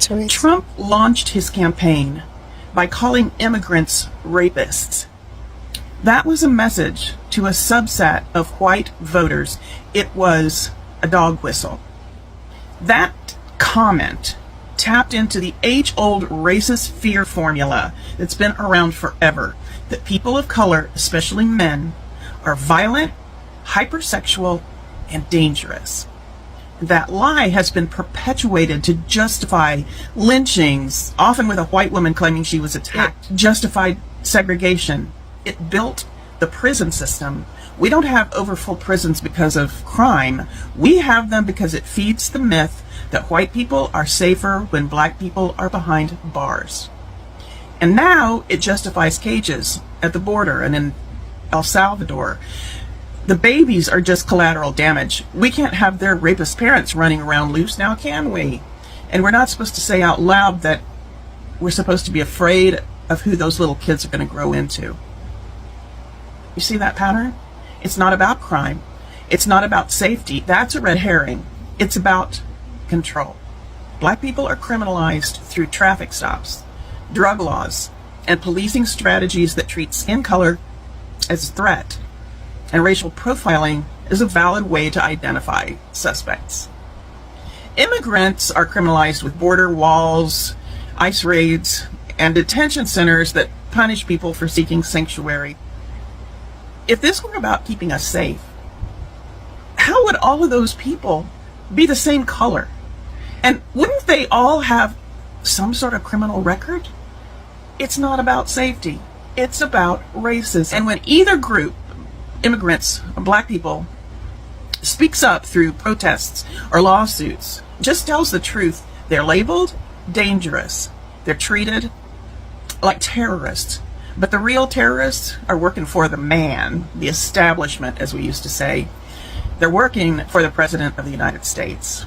to it. Trump launched his campaign by calling immigrants rapists. That was a message to a subset of white voters. It was a dog whistle. That comment tapped into the age-old racist fear formula that's been around forever, that people of color, especially men, are violent, hypersexual, and dangerous. That lie has been perpetuated to justify lynchings, often with a white woman claiming she was attacked, justified segregation. It built the prison system. We don't have overfull prisons because of crime. We have them because it feeds the myth that white people are safer when black people are behind bars. And now it justifies cages at the border and in El Salvador. The babies are just collateral damage. We can't have their rapist parents running around loose now, can we? And we're not supposed to say out loud that we're supposed to be afraid of who those little kids are going to grow into. You see that pattern? It's not about crime. It's not about safety. That's a red herring. It's about control. Black people are criminalized through traffic stops, drug laws, and policing strategies that treat skin color as a threat. And racial profiling is a valid way to identify suspects. Immigrants are criminalized with border walls, ICE raids, and detention centers that punish people for seeking sanctuary. If this were about keeping us safe, how would all of those people be the same color? And wouldn't they all have some sort of criminal record? It's not about safety. It's about racism. And when either group, immigrants, or black people, speaks up through protests or lawsuits, just tells the truth, they're labeled dangerous. They're treated like terrorists. But the real terrorists are working for the man, the establishment, as we used to say. They're working for the President of the United States.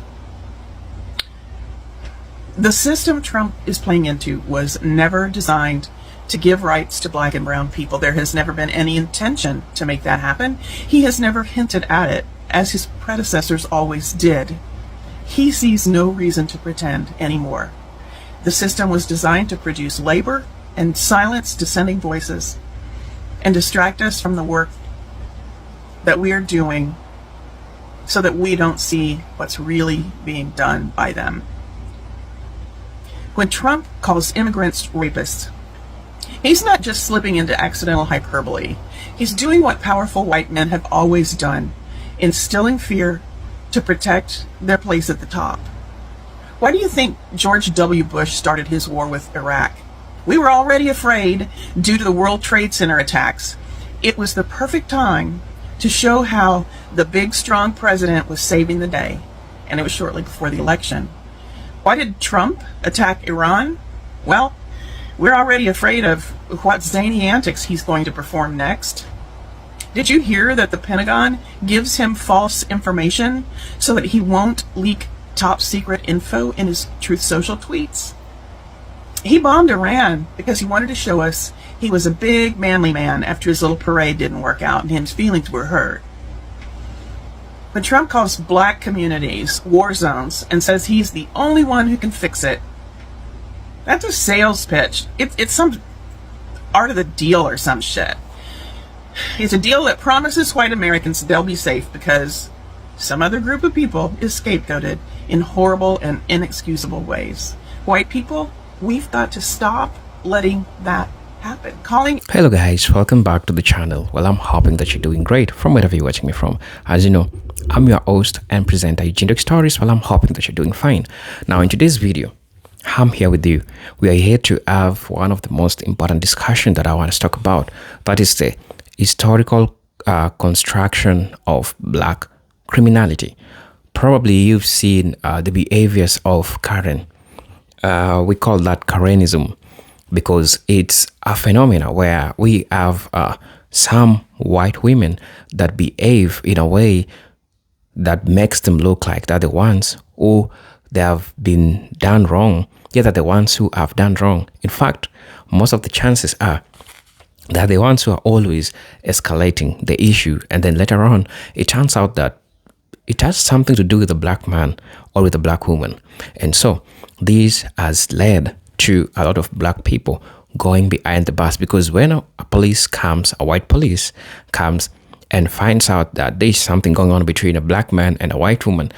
The system Trump is playing into was never designed to give rights to black and brown people. There has never been any intention to make that happen. He has never hinted at it, as his predecessors always did. He sees no reason to pretend anymore. The system was designed to produce labor and silence dissenting voices and distract us from the work that we are doing so that we don't see what's really being done by them. When Trump calls immigrants rapists, he's not just slipping into accidental hyperbole. He's doing what powerful white men have always done, instilling fear to protect their place at the top. Why do you think George W. Bush started his war with Iraq? We were already afraid due to the World Trade Center attacks. It was the perfect time to show how the big, strong president was saving the day, and it was shortly before the election. Why did Trump attack Iran? Well, we're already afraid of what zany antics he's going to perform next. Did you hear that the Pentagon gives him false information so that he won't leak top secret info in his Truth Social tweets? He bombed Iran because he wanted to show us he was a big, manly man after his little parade didn't work out and his feelings were hurt. When Trump calls black communities war zones and says he's the only one who can fix it, that's a sales pitch. It's some art of the deal or some shit. It's a deal that promises white Americans they'll be safe because some other group of people is scapegoated in horrible and inexcusable ways. White people, we've got to stop letting that happen. Hello guys, welcome back to the channel. Well, I'm hoping that you're doing great from wherever you're watching me from. As you know, I'm your host and presenter Eugene Stories. Well, I'm hoping that you're doing fine. Now in today's video, I'm here with you. We are here to have one of the most important discussions that I want to talk about. That is the historical construction of black criminality. Probably you've seen the behaviors of Karen. We call that Koreanism because it's a phenomenon where we have some white women that behave in a way that makes them look like they're the ones who they have been done wrong, yet they're the ones who have done wrong. In fact, most of the chances are they're the ones who are always escalating the issue, and then later on, it turns out that it has something to do with a black man or with a black woman. And so this has led to a lot of black people going behind the bars, because when a police comes, a white police comes and finds out that there's something going on between a black man and a white woman,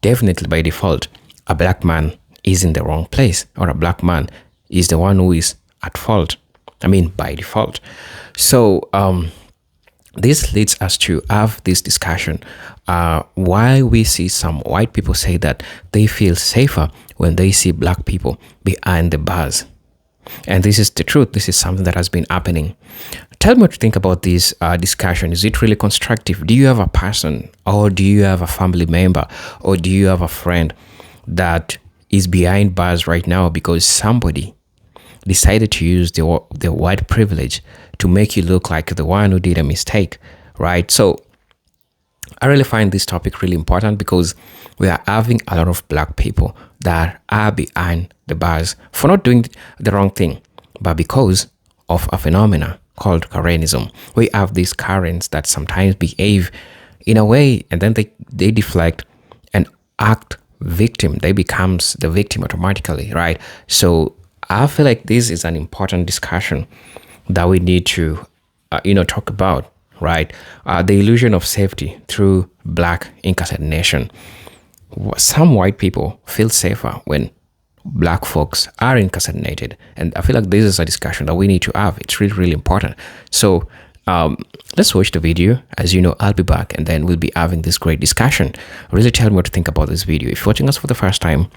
definitely by default, a black man is in the wrong place, or a black man is the one who is at fault. I mean, by default. So this leads us to have this discussion why we see some white people say that they feel safer when they see black people behind the bars. And this is the truth. This is something that has been happening. Tell me what you think about this discussion. Is it really constructive? Do you have a person, or do you have a family member, or do you have a friend that is behind bars right now because somebody decided to use their white privilege to make you look like the one who did a mistake, right? So I really find this topic really important, because we are having a lot of black people that are behind the bars for not doing the wrong thing, but because of a phenomena called Koreanism. We have these Karens that sometimes behave in a way, and then they deflect and act victim. They becomes the victim automatically, right? So I feel like this is an important discussion that we need to, talk about, right? The illusion of safety through black incarceration. Some white people feel safer when black folks are incarcerated, and I feel like this is a discussion that we need to have. It's really, really important. So let's watch the video. As you know, I'll be back, and then we'll be having this great discussion. Really tell me what to think about this video. If you're watching us for the first time,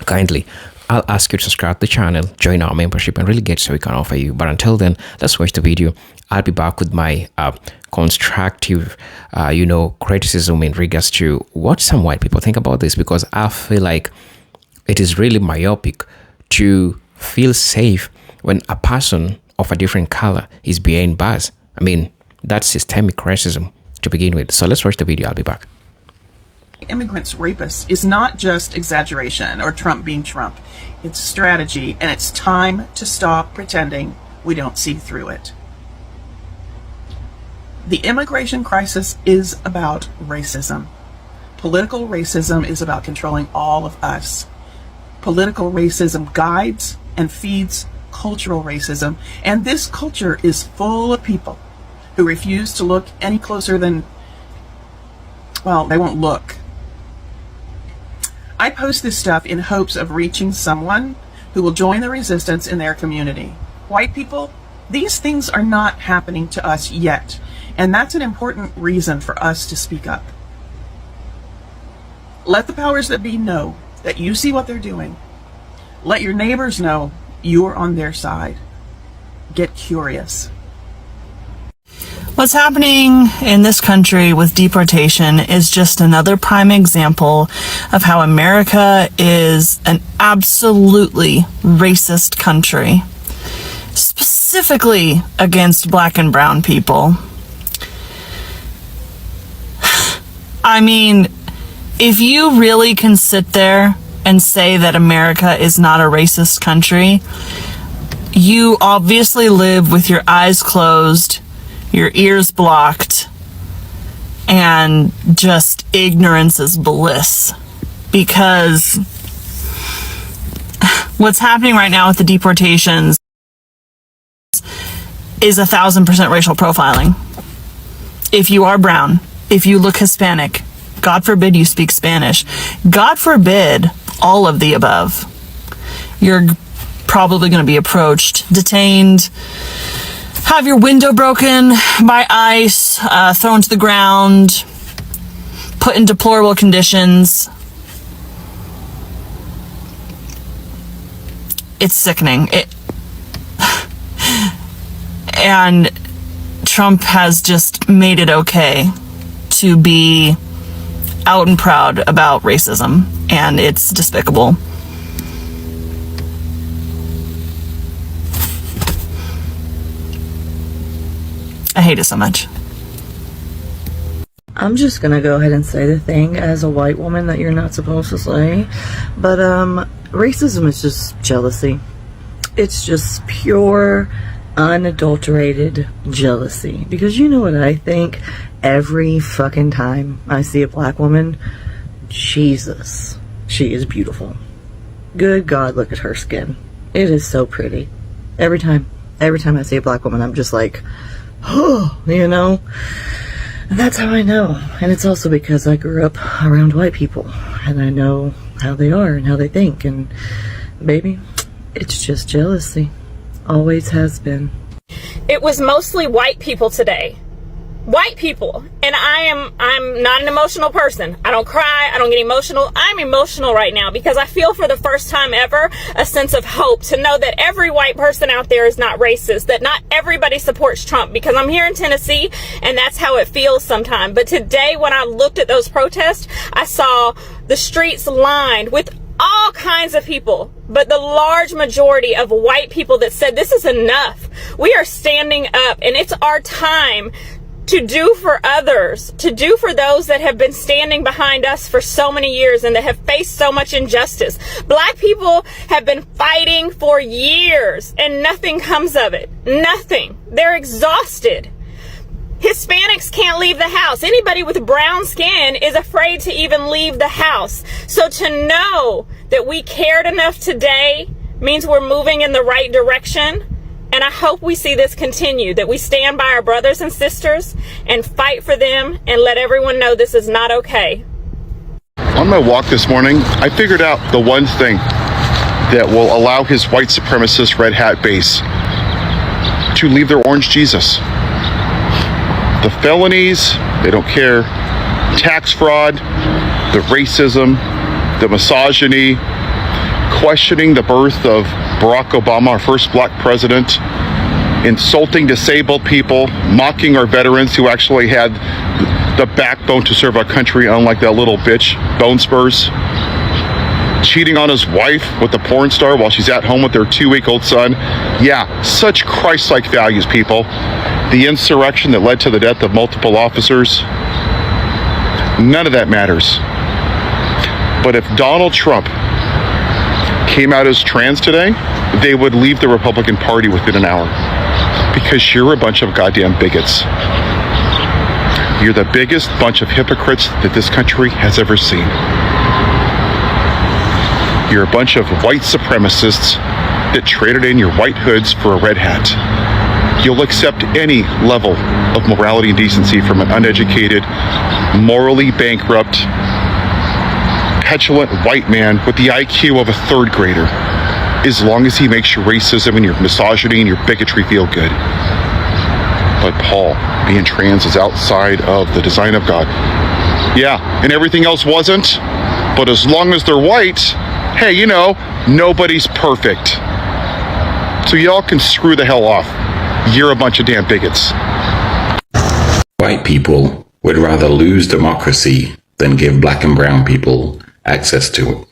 kindly, I'll ask you to subscribe to the channel, join our membership, and really get so we can offer you. But until then, let's watch the video. I'll be back with my constructive, criticism in regards to what some white people think about this, because I feel like it is really myopic to feel safe when a person of a different color is behind bars. I mean, that's systemic racism to begin with. So let's watch the video. I'll be back. Immigrants, rapists is not just exaggeration or Trump being Trump. It's strategy, and it's time to stop pretending we don't see through it. The immigration crisis is about racism. Political racism is about controlling all of us. Political racism guides and feeds cultural racism, and this culture is full of people who refuse to look any closer than, well, they won't look. I post this stuff in hopes of reaching someone who will join the resistance in their community. White people, these things are not happening to us yet, and that's an important reason for us to speak up. Let the powers that be know that you see what they're doing. Let your neighbors know you're on their side. Get curious. What's happening in this country with deportation is just another prime example of how America is an absolutely racist country, specifically against black and brown people. I mean, if you really can sit there and say that America is not a racist country, you obviously live with your eyes closed, your ears blocked, and just ignorance is bliss. Because what's happening right now with the deportations is 1,000% racial profiling. If you are brown, if you look Hispanic, God forbid you speak Spanish, God forbid all of the above, you're probably going to be approached, detained, have your window broken by ICE, thrown to the ground, put in deplorable conditions. It's sickening. And Trump has just made it okay to be out and proud about racism, and it's despicable. I hate it so much. I'm just gonna go ahead and say the thing as a white woman that you're not supposed to say, but racism is just jealousy. It's just pure unadulterated jealousy. Because you know what I think every fucking time I see a black woman? Jesus, she is beautiful. Good God, look at her skin. It is so pretty. Every time I see a black woman, I'm just like, oh, you know? And that's how I know. And it's also because I grew up around white people, and I know how they are and how they think. And baby, it's just jealousy. Always has been. It was mostly white people today. White people. And I'm not an emotional person. I don't cry. I don't get emotional. I'm emotional right now because I feel for the first time ever a sense of hope to know that every white person out there is not racist, that not everybody supports Trump, because I'm here in Tennessee and that's how it feels sometimes. But today when I looked at those protests, I saw the streets lined with all kinds of people, but the large majority of white people that said this is enough. We are standing up, and it's our time to do for others, to do for those that have been standing behind us for so many years and that have faced so much injustice. Black people have been fighting for years and nothing comes of it. Nothing. They're exhausted. Hispanics can't leave the house. Anybody with brown skin is afraid to even leave the house. So to know that we cared enough today means we're moving in the right direction. And I hope we see this continue, that we stand by our brothers and sisters and fight for them and let everyone know this is not okay. On my walk this morning, I figured out the one thing that will allow his white supremacist red hat base to leave their orange Jesus. The felonies, they don't care. Tax fraud, the racism, the misogyny, questioning the birth of Barack Obama, our first black president, insulting disabled people, mocking our veterans who actually had the backbone to serve our country, unlike that little bitch, Bone Spurs, cheating on his wife with a porn star while she's at home with their 2-week-old son. Yeah, such Christ-like values, people. The insurrection that led to the death of multiple officers, none of that matters. But if Donald Trump came out as trans today, they would leave the Republican Party within an hour, because you're a bunch of goddamn bigots. You're the biggest bunch of hypocrites that this country has ever seen. You're a bunch of white supremacists that traded in your white hoods for a red hat. You'll accept any level of morality and decency from an uneducated, morally bankrupt, petulant white man with the IQ of a third grader, as long as he makes your racism and your misogyny and your bigotry feel good. But Paul, being trans is outside of the design of God. Yeah, and everything else wasn't, but as long as they're white, hey, you know, nobody's perfect. So y'all can screw the hell off. You're a bunch of damn bigots. White people would rather lose democracy than give black and brown people access to it.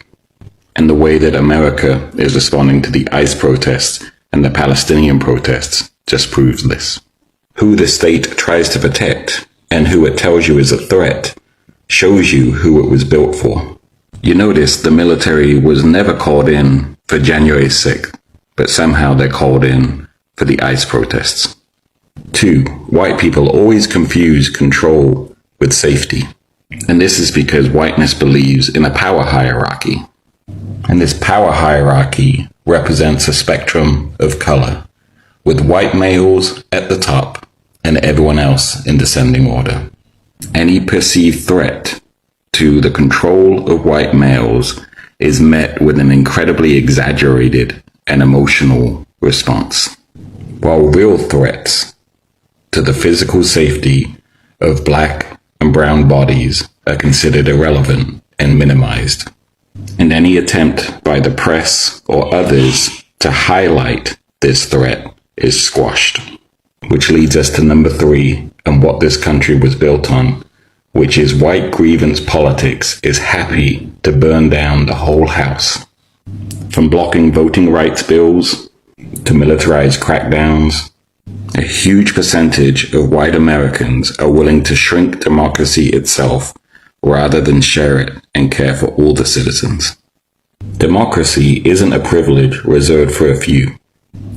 And the way that America is responding to the ICE protests and the Palestinian protests just proves this. Who the state tries to protect and who it tells you is a threat shows you who it was built for. You notice the military was never called in for January 6th, but somehow they're called in for the ICE protests. 2, white people always confuse control with safety. And this is because whiteness believes in a power hierarchy. And this power hierarchy represents a spectrum of color, with white males at the top and everyone else in descending order. Any perceived threat to the control of white males is met with an incredibly exaggerated and emotional response, while real threats to the physical safety of black and brown bodies are considered irrelevant and minimized. And any attempt by the press or others to highlight this threat is squashed. Which leads us to number 3, and what this country was built on, which is white grievance politics is happy to burn down the whole house. From blocking voting rights bills to militarized crackdowns, a huge percentage of white Americans are willing to shrink democracy itself rather than share it and care for all the citizens. Democracy isn't a privilege reserved for a few.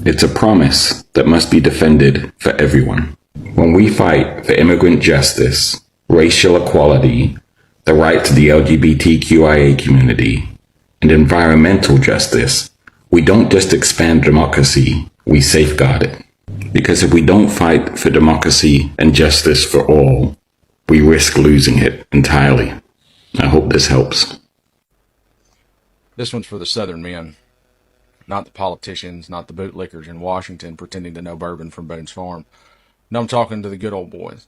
It's a promise that must be defended for everyone. When we fight for immigrant justice, racial equality, the right to the LGBTQIA community, and environmental justice, we don't just expand democracy, we safeguard it. Because if we don't fight for democracy and justice for all, we risk losing it entirely. I hope this helps. This one's for the Southern men. Not the politicians, not the bootlickers in Washington pretending to know bourbon from Boone's Farm. No, I'm talking to the good old boys.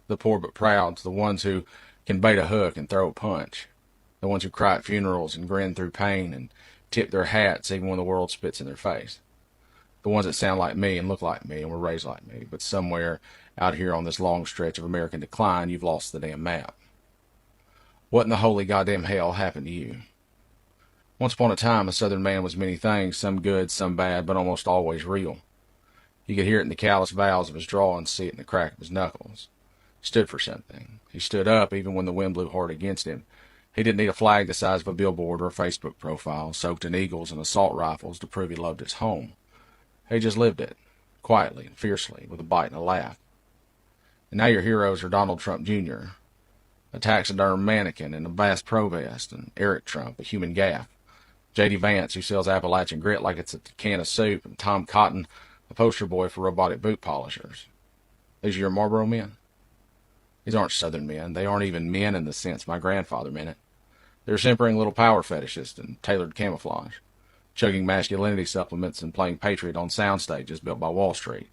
The poor but prouds, the ones who can bait a hook and throw a punch. The ones who cry at funerals and grin through pain and tip their hats even when the world spits in their face. The ones that sound like me and look like me and were raised like me, but somewhere out here on this long stretch of American decline, you've lost the damn map. What in the holy goddamn hell happened to you? Once upon a time, a Southern man was many things, some good, some bad, but almost always real. You could hear it in the callous vowels of his draw and see it in the crack of his knuckles. He stood for something. He stood up even when the wind blew hard against him. He didn't need a flag the size of a billboard or a Facebook profile, soaked in eagles and assault rifles to prove he loved his home. He just lived it, quietly and fiercely, with a bite and a laugh. And now your heroes are Donald Trump Jr., a taxidermed mannequin in a Bass Pro vest, and Eric Trump, a human gaff. J.D. Vance, who sells Appalachian grit like it's a can of soup, and Tom Cotton, a poster boy for robotic boot polishers. These are your Marlboro men? These aren't Southern men. They aren't even men in the sense my grandfather meant it. They're simpering little power fetishists in tailored camouflage, chugging masculinity supplements and playing Patriot on sound stages built by Wall Street.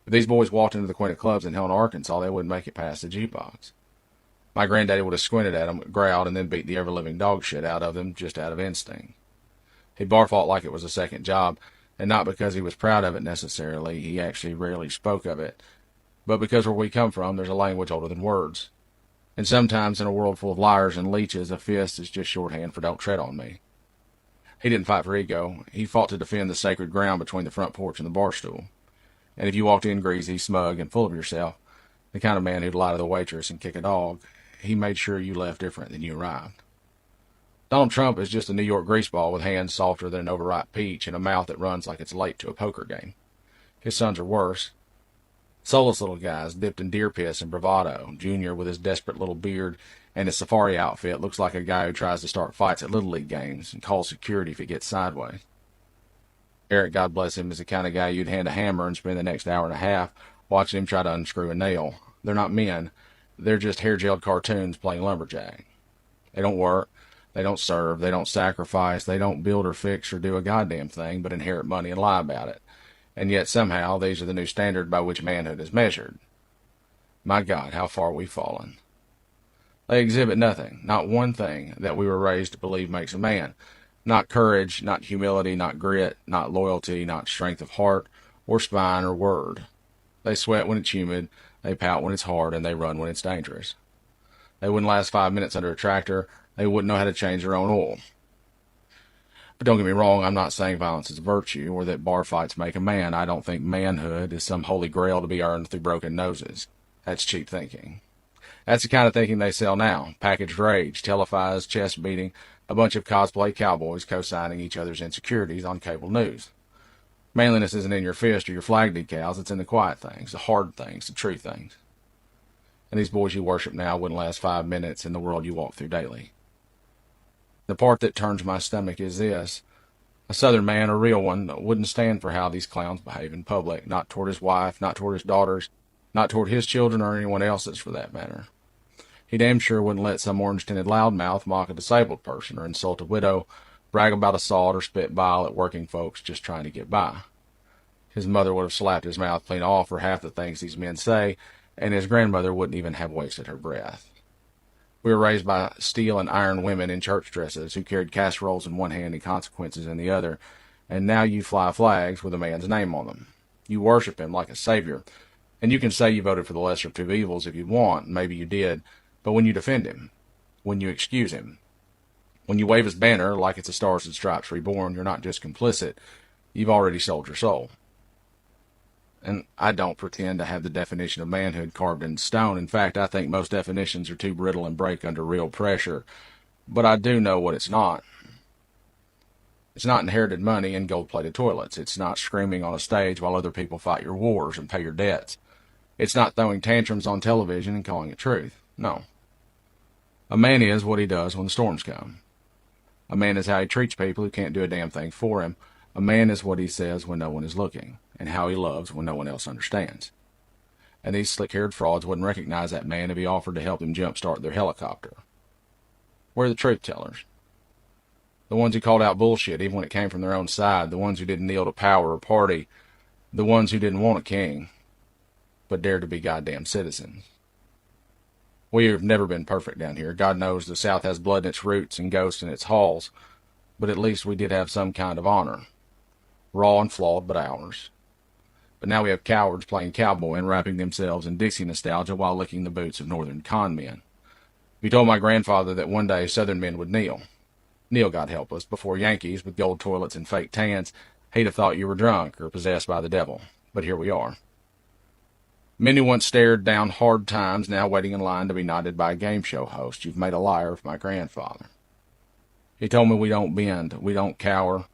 If these boys walked into the Quintet clubs in Helena, Arkansas, they wouldn't make it past the jukebox. My granddaddy would have squinted at them, growled, and then beat the ever-living dog shit out of them just out of instinct. He bar fought like it was a second job, and not because he was proud of it necessarily, he actually rarely spoke of it, but because where we come from, there's a language older than words. And sometimes in a world full of liars and leeches, a fist is just shorthand for don't tread on me. He didn't fight for ego. He fought to defend the sacred ground between the front porch and the bar stool. And if you walked in greasy, smug, and full of yourself, the kind of man who'd lie to the waitress and kick a dog, he made sure you left different than you arrived. Donald Trump is just a New York greaseball with hands softer than an overripe peach and a mouth that runs like it's late to a poker game. His sons are worse. Soulless little guys dipped in deer piss and bravado. Junior, with his desperate little beard and his safari outfit, looks like a guy who tries to start fights at Little League games and calls security if it gets sideways. Eric, God bless him, is the kind of guy you'd hand a hammer and spend the next hour and a half watching him try to unscrew a nail. They're not men. They're just hair-gelled cartoons playing lumberjack. They don't work. They don't serve, they don't sacrifice, they don't build or fix or do a goddamn thing but inherit money and lie about it. And yet somehow these are the new standard by which manhood is measured. My God, how far we've fallen. They exhibit nothing, not one thing that we were raised to believe makes a man. Not courage, not humility, not grit, not loyalty, not strength of heart or spine or word. They sweat when it's humid, they pout when it's hard, and they run when it's dangerous. They wouldn't last 5 minutes under a tractor. They wouldn't know how to change their own oil. But don't get me wrong, I'm not saying violence is a virtue or that bar fights make a man. I don't think manhood is some holy grail to be earned through broken noses. That's cheap thinking. That's the kind of thinking they sell now. Packaged rage, televised chest beating, a bunch of cosplay cowboys co-signing each other's insecurities on cable news. Manliness isn't in your fist or your flag decals, it's in the quiet things, the hard things, the true things. And these boys you worship now wouldn't last 5 minutes in the world you walk through daily. The part that turns my stomach is this. A Southern man, a real one, wouldn't stand for how these clowns behave in public, not toward his wife, not toward his daughters, not toward his children or anyone else's for that matter. He damn sure wouldn't let some orange-tinted loudmouth mock a disabled person or insult a widow, brag about assault or spit bile at working folks just trying to get by. His mother would have slapped his mouth clean off for half the things these men say, and his grandmother wouldn't even have wasted her breath. We were raised by steel and iron women in church dresses who carried casseroles in one hand and consequences in the other, and now you fly flags with a man's name on them. You worship him like a savior, and you can say you voted for the lesser of two evils if you want, maybe you did, but when you defend him, when you excuse him, when you wave his banner like it's a Stars and Stripes Reborn, you're not just complicit, you've already sold your soul. And I don't pretend to have the definition of manhood carved in stone. In fact, I think most definitions are too brittle and break under real pressure. But I do know what it's not. It's not inherited money and gold-plated toilets. It's not screaming on a stage while other people fight your wars and pay your debts. It's not throwing tantrums on television and calling it truth. No. A man is what he does when the storms come. A man is how he treats people who can't do a damn thing for him. A man is what he says when no one is looking, and how he loves when no one else understands. And these slick-haired frauds wouldn't recognize that man if he offered to help them jumpstart their helicopter. We're the truth tellers. The ones who called out bullshit even when it came from their own side. The ones who didn't kneel to power or party. The ones who didn't want a king, but dared to be goddamn citizens. We have never been perfect down here. God knows the South has blood in its roots and ghosts in its halls, but at least we did have some kind of honor. Raw and flawed, but ours. But now we have cowards playing cowboy and wrapping themselves in Dixie nostalgia while licking the boots of northern con men. You told my grandfather that one day Southern men would kneel. Kneel, God help us, before Yankees with gold toilets and fake tans. He'd have thought you were drunk or possessed by the devil. But here we are. Many once stared down hard times, now waiting in line to be knighted by a game show host. You've made a liar of my grandfather. He told me we don't bend, we don't cower.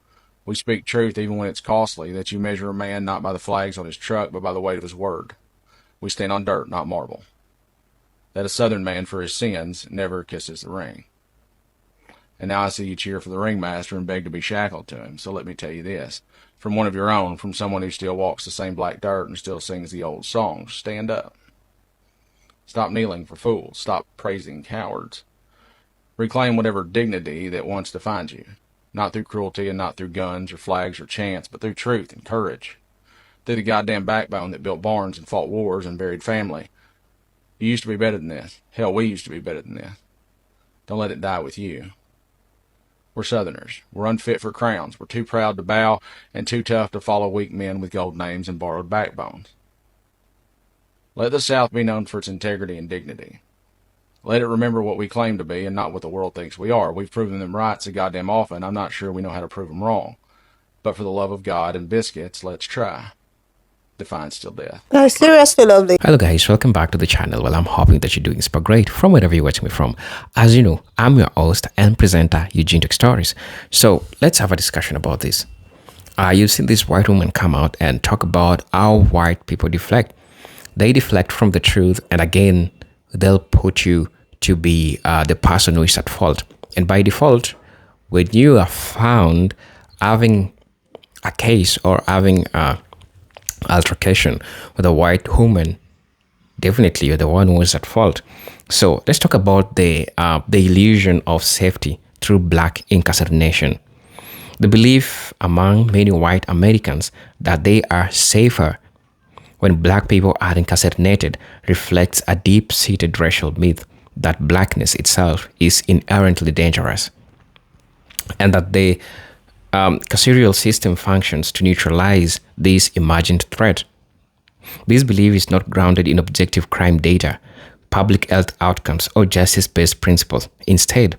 We speak truth even when it's costly, that you measure a man not by the flags on his truck, but by the weight of his word. We stand on dirt, not marble. That a Southern man for his sins never kisses the ring. And now I see you cheer for the ringmaster and beg to be shackled to him. So let me tell you this. From one of your own, from someone who still walks the same black dirt and still sings the old songs, stand up. Stop kneeling for fools. Stop praising cowards. Reclaim whatever dignity that once defined you. Not through cruelty and not through guns or flags or chants, but through truth and courage. Through the goddamn backbone that built barns and fought wars and buried family. You used to be better than this. Hell, we used to be better than this. Don't let it die with you. We're Southerners. We're unfit for crowns. We're too proud to bow and too tough to follow weak men with gold names and borrowed backbones. Let the South be known for its integrity and dignity. Let it remember what we claim to be and not what the world thinks we are. We've proven them right so goddamn often, I'm not sure we know how to prove them wrong. But for the love of God and biscuits, let's try. Define still death. No, seriously, lovely. Hello guys, welcome back to the channel. Well, I'm hoping that you're doing super great from wherever you're watching me from. As you know, I'm your host and presenter, Eugene Tech Stories. So let's have a discussion about this. You've seen this white woman come out and talk about how white people deflect. They deflect from the truth, and again, they'll put you to be the person who is at fault. And by default, when you are found having a case or having altercation with a white woman, definitely you're the one who is at fault. So let's talk about the illusion of safety through black incarceration. The belief among many white Americans that they are safer when black people are incarcerated reflects a deep-seated racial myth that blackness itself is inherently dangerous, and that the carceral system functions to neutralize this imagined threat. This belief is not grounded in objective crime data, public health outcomes, or justice-based principles. Instead,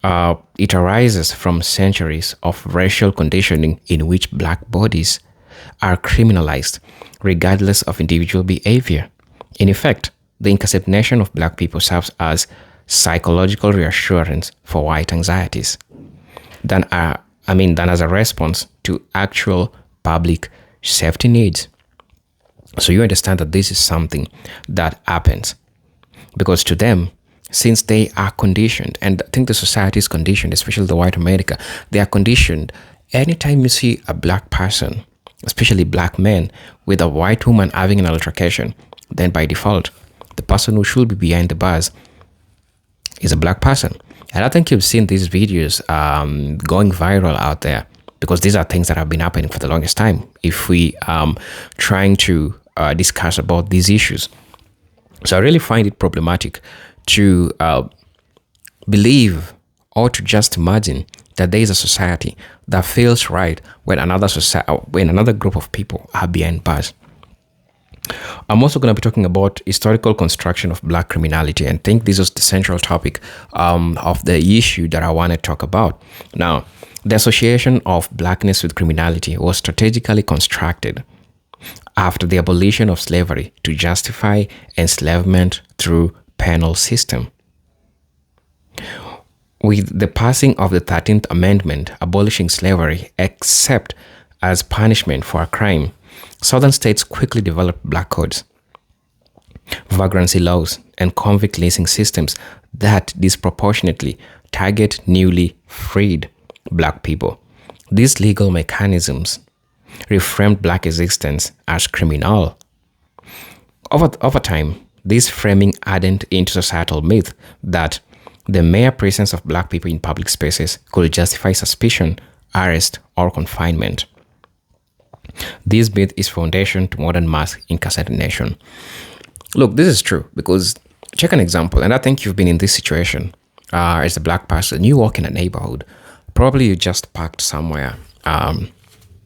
it arises from centuries of racial conditioning in which black bodies are criminalized regardless of individual behavior. In effect, the incarceration of black people serves as psychological reassurance for white anxieties than as a response to actual public safety needs. So you understand that this is something that happens because to them, since they are conditioned, and I think the society is conditioned, especially the white America, they are conditioned. Anytime you see a black person, especially black men, with a white woman having an altercation, then by default, the person who should be behind the bars is a black person. And I think you've seen these videos going viral out there because these are things that have been happening for the longest time if we trying to discuss about these issues. So I really find it problematic to believe or to just imagine that there is a society that feels right when another group of people are behind bars. I'm also going to be talking about historical construction of black criminality, and I think this is the central topic of the issue that I want to talk about. Now, the association of blackness with criminality was strategically constructed after the abolition of slavery to justify enslavement through penal system. with the passing of the 13th Amendment abolishing slavery except as punishment for a crime, southern states quickly developed black codes, vagrancy laws, and convict leasing systems that disproportionately target newly freed black people. These legal mechanisms reframed black existence as criminal. Over time, this framing added into societal myth that the mere presence of black people in public spaces could justify suspicion, arrest, or confinement. This myth is foundation to modern mass incarceration. Look, this is true because check an example, and I think you've been in this situation as a black person. You walk in a neighborhood, probably you just parked somewhere,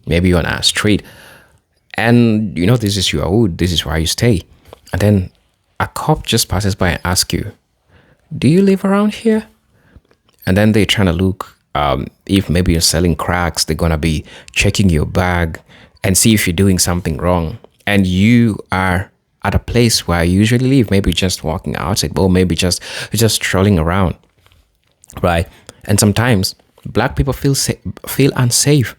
maybe on a street, and you know this is your hood, this is where you stay, and then a cop just passes by and asks you, "Do you live around here?" And then they're trying to look if maybe you're selling cracks. They're gonna be checking your bag and see if you're doing something wrong, and you are at a place where I usually live, maybe just walking outside, or maybe just strolling around, right? And sometimes black people feel unsafe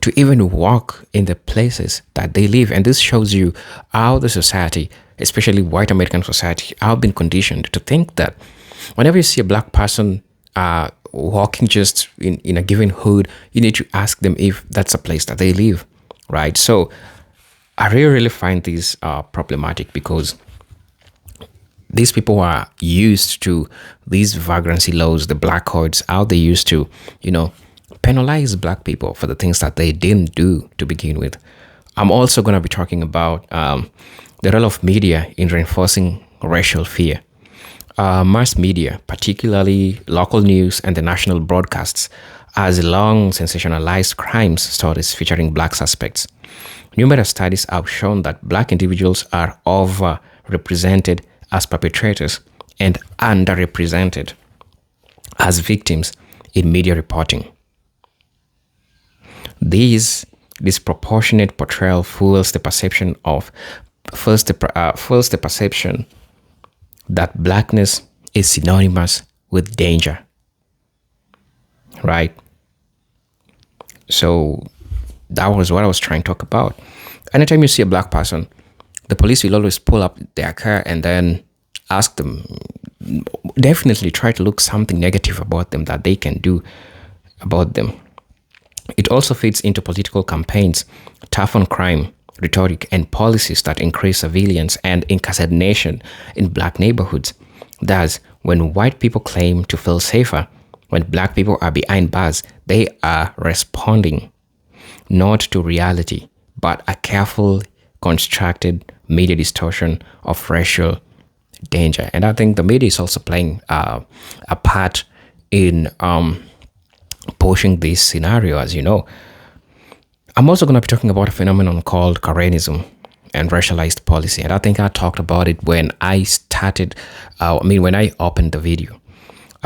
to even walk in the places that they live, and this shows you how the society, especially white American society, have been conditioned to think that whenever you see a black person walking just in a given hood, you need to ask them if that's a place that they live, right? So I really find this problematic because these people are used to these vagrancy laws, the black codes, how they used to, penalize black people for the things that they didn't do to begin with. I'm also going to be talking about the role of media in reinforcing racial fear. Mass media, particularly local news and the national broadcasts, has long sensationalized crime stories featuring black suspects. Numerous studies have shown that black individuals are overrepresented as perpetrators and underrepresented as victims in media reporting. This disproportionate portrayal fuels the perception that blackness is synonymous with danger, right? So that was what I was trying to talk about. Anytime you see a black person, the police will always pull up their car and then ask them, definitely try to look something negative about them that they can do about them. It also fits into political campaigns, tough on crime rhetoric, and policies that increase surveillance and incarceration in black neighborhoods. Thus, when white people claim to feel safer when black people are behind bars, they are responding not to reality, but a careful, constructed media distortion of racial danger. And I think the media is also playing a part in pushing this scenario, as you know. I'm also going to be talking about a phenomenon called Koreanism and racialized policy. And I think I talked about it when I when I opened the video.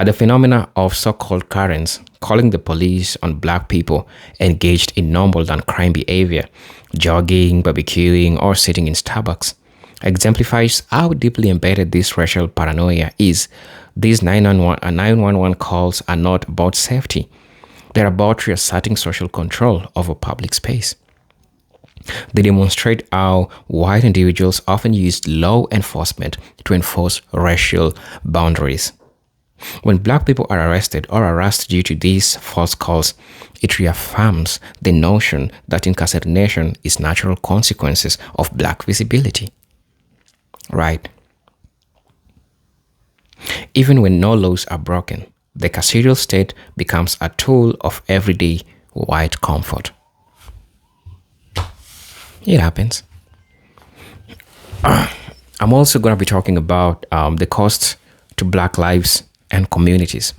The phenomena of so-called Karens calling the police on black people engaged in normal non-crime behavior, jogging, barbecuing, or sitting in Starbucks, exemplifies how deeply embedded this racial paranoia is. These 911 calls are not about safety. They're about reasserting social control over public space. They demonstrate how white individuals often use law enforcement to enforce racial boundaries. When black people are arrested or harassed due to these false calls, it reaffirms the notion that incarceration is natural consequences of black visibility. Right? Even when no laws are broken, the carceral state becomes a tool of everyday white comfort. It happens. I'm also going to be talking about the cost to black lives and communities.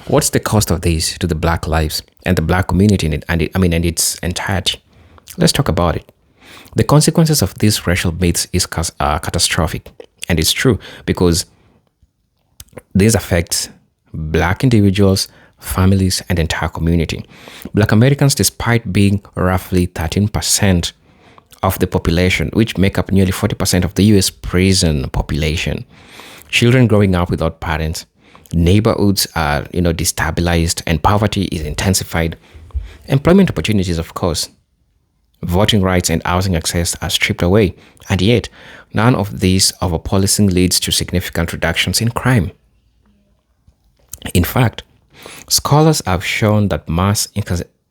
What's the cost of this to the black lives and the black community and its entirety? Let's talk about it. The consequences of these racial myths is catastrophic, and it's true because this affects black individuals, families, and the entire community. Black Americans, despite being roughly 13% of the population, which make up nearly 40% of the US prison population, children growing up without parents, Neighborhoods are, destabilized, and poverty is intensified. Employment opportunities, of course, voting rights and housing access are stripped away, and yet none of these overpolicing leads to significant reductions in crime. In fact, scholars have shown that mass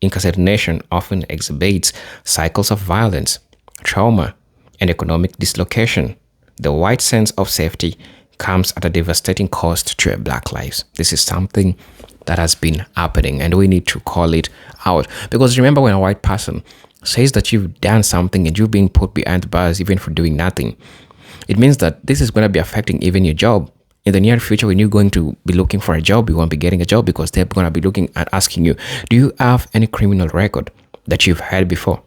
incarceration often exhibits cycles of violence, trauma, and economic dislocation. The white sense of safety comes at a devastating cost to black lives. This is something that has been happening, and we need to call it out. Because remember, when a white person says that you've done something and you've been put behind bars even for doing nothing, it means that this is going to be affecting even your job. In the near future, when you're going to be looking for a job, you won't be getting a job because they're going to be looking and asking you, do you have any criminal record that you've had before?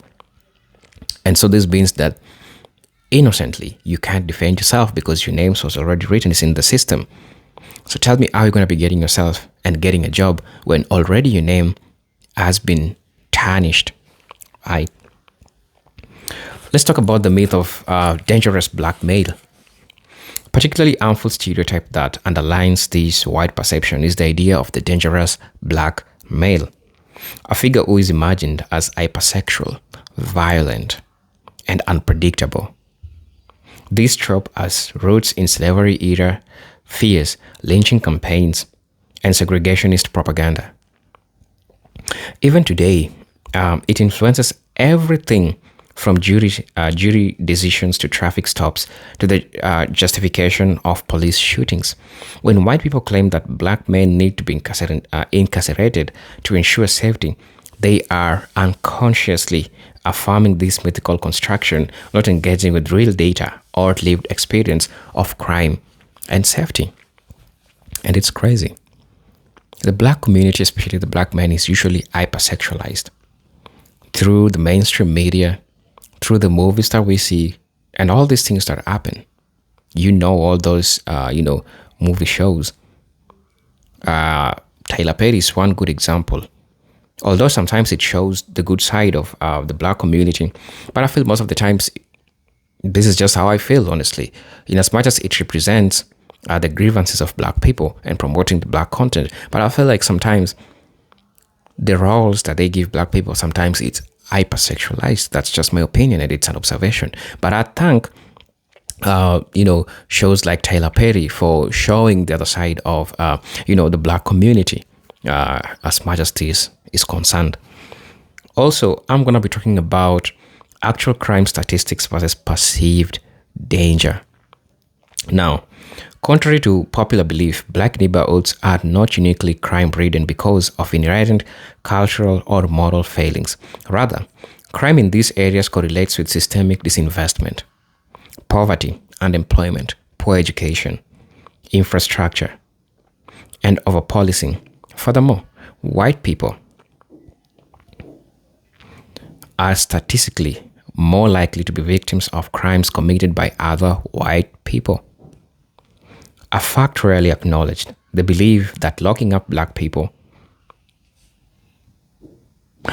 And so this means that innocently, you can't defend yourself because your name was already written, it's in the system. So tell me how you're going to be getting yourself and getting a job when already your name has been tarnished, right? Let's talk about the myth of dangerous black male. Particularly harmful stereotype that underlines this white perception is the idea of the dangerous black male, a figure who is imagined as hypersexual, violent, and unpredictable. This trope has roots in slavery era fears, lynching campaigns, and segregationist propaganda. Even today, it influences everything from jury decisions to traffic stops to the justification of police shootings. When white people claim that black men need to be incarcerated to ensure safety, they are unconsciously affirming this mythical construction, not engaging with real data or lived experience of crime and safety. And it's crazy. The black community, especially the black man, is usually hypersexualized through the mainstream media, through the movies that we see, and all these things that happen. All those, movie shows. Tyler Perry is one good example. Although sometimes it shows the good side of the black community, but I feel most of the times, this is just how I feel, honestly. In as much as it represents the grievances of black people and promoting the black content, but I feel like sometimes the roles that they give black people, sometimes it's hypersexualized. That's just my opinion, and it's an observation. But I thank shows like Tyler Perry for showing the other side of the black community as much as this is concerned. Also, I'm going to be talking about actual crime statistics versus perceived danger. Now, contrary to popular belief, black neighborhoods are not uniquely crime-ridden because of inherent cultural or moral failings. Rather, crime in these areas correlates with systemic disinvestment, poverty, unemployment, poor education, infrastructure, and overpolicing. Furthermore, white people are statistically more likely to be victims of crimes committed by other white people. A fact rarely acknowledged. The belief that locking up black people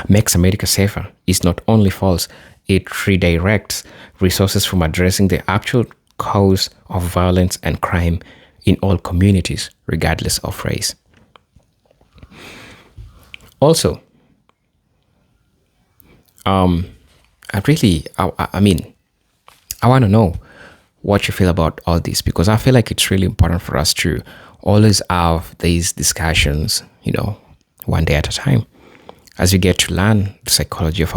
makes America safer is not only false, it redirects resources from addressing the actual cause of violence and crime in all communities, regardless of race. Also, I want to know what you feel about all this, because I feel like it's really important for us to always have these discussions, one day at a time, as we get to learn the psychology of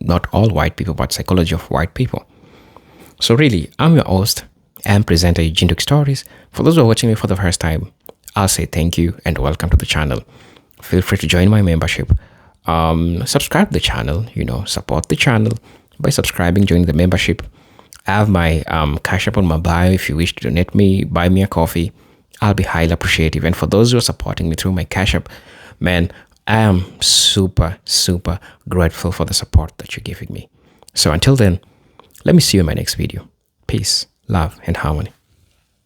not all white people, but psychology of white people. So really, I'm your host and presenter, Eugene Stories. For those who are watching me for the first time, I'll say thank you and welcome to the channel. Feel free to join my membership. Subscribe to the channel, support the channel by subscribing, joining the membership. I have my Cash App on my bio. If you wish to donate me, buy me a coffee, I'll be highly appreciative. And for those who are supporting me through my Cash App, man, I am super, super grateful for the support that you're giving me. So until then, let me see you in my next video. Peace, love, and harmony.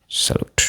Salute.